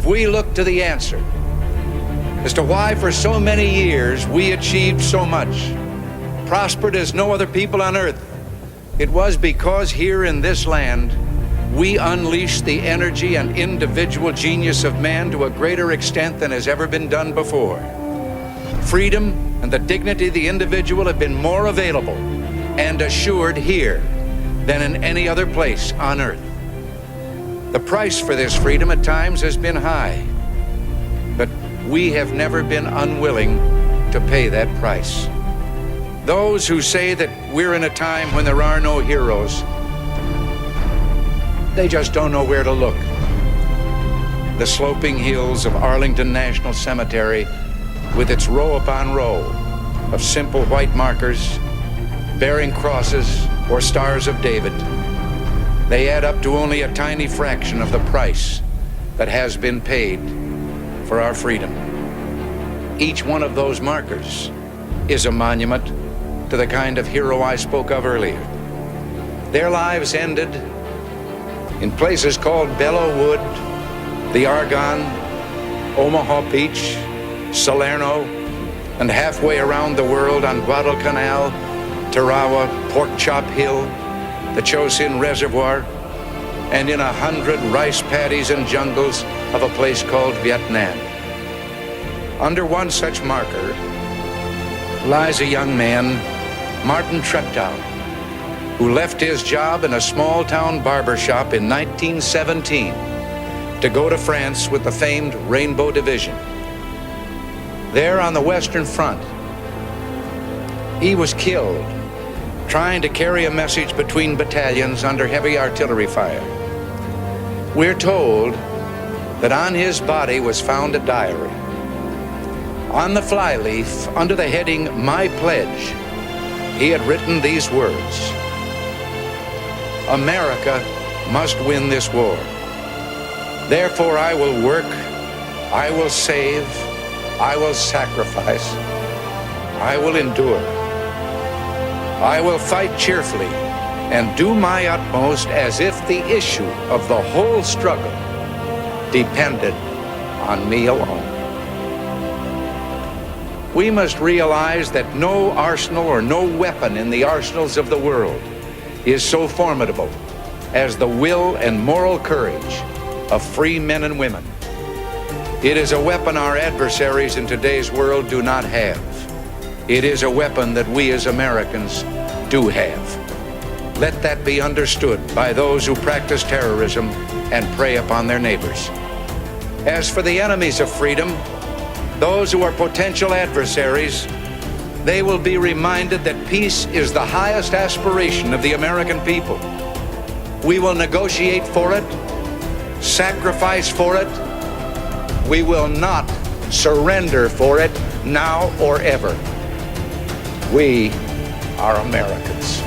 we look to the answer as to why for so many years we achieved so much, prospered as no other people on earth, it was because here in this land we unleashed the energy and individual genius of man to a greater extent than has ever been done before. Freedom and the dignity of the individual have been more available and assured here than in any other place on earth. The price for this freedom at times has been high, but we have never been unwilling to pay that price. Those who say that we're in a time when there are no heroes, they just don't know where to look. The sloping hills of Arlington National Cemetery, with its row upon row of simple white markers bearing crosses or stars of David, they add up to only a tiny fraction of the price that has been paid for our freedom. Each one of those markers is a monument to the kind of hero I spoke of earlier. Their lives ended in places called Belleau Wood, the Argonne, Omaha Beach, Salerno, and halfway around the world on Guadalcanal, Tarawa, Pork Chop Hill, the Chosin Reservoir, and in 100 rice paddies and jungles of a place called Vietnam. Under one such marker lies a young man, Martin Treptow, who left his job in a small-town barber shop in 1917 to go to France with the famed Rainbow Division. There on the Western Front, he was killed trying to carry a message between battalions under heavy artillery fire. We're told that on his body was found a diary. On the flyleaf, under the heading, "My Pledge," he had written these words: "America must win this war. Therefore I will work, I will save, I will sacrifice, I will endure. I will fight cheerfully and do my utmost as if the issue of the whole struggle depended on me alone." We must realize that no arsenal or no weapon in the arsenals of the world is so formidable as the will and moral courage of free men and women. It is a weapon our adversaries in today's world do not have. It is a weapon that we as Americans do have. Let that be understood by those who practice terrorism and prey upon their neighbors. As for the enemies of freedom, those who are potential adversaries, they will be reminded that peace is the highest aspiration of the American people. We will negotiate for it, sacrifice for it. We will not surrender for it now or ever. We are Americans.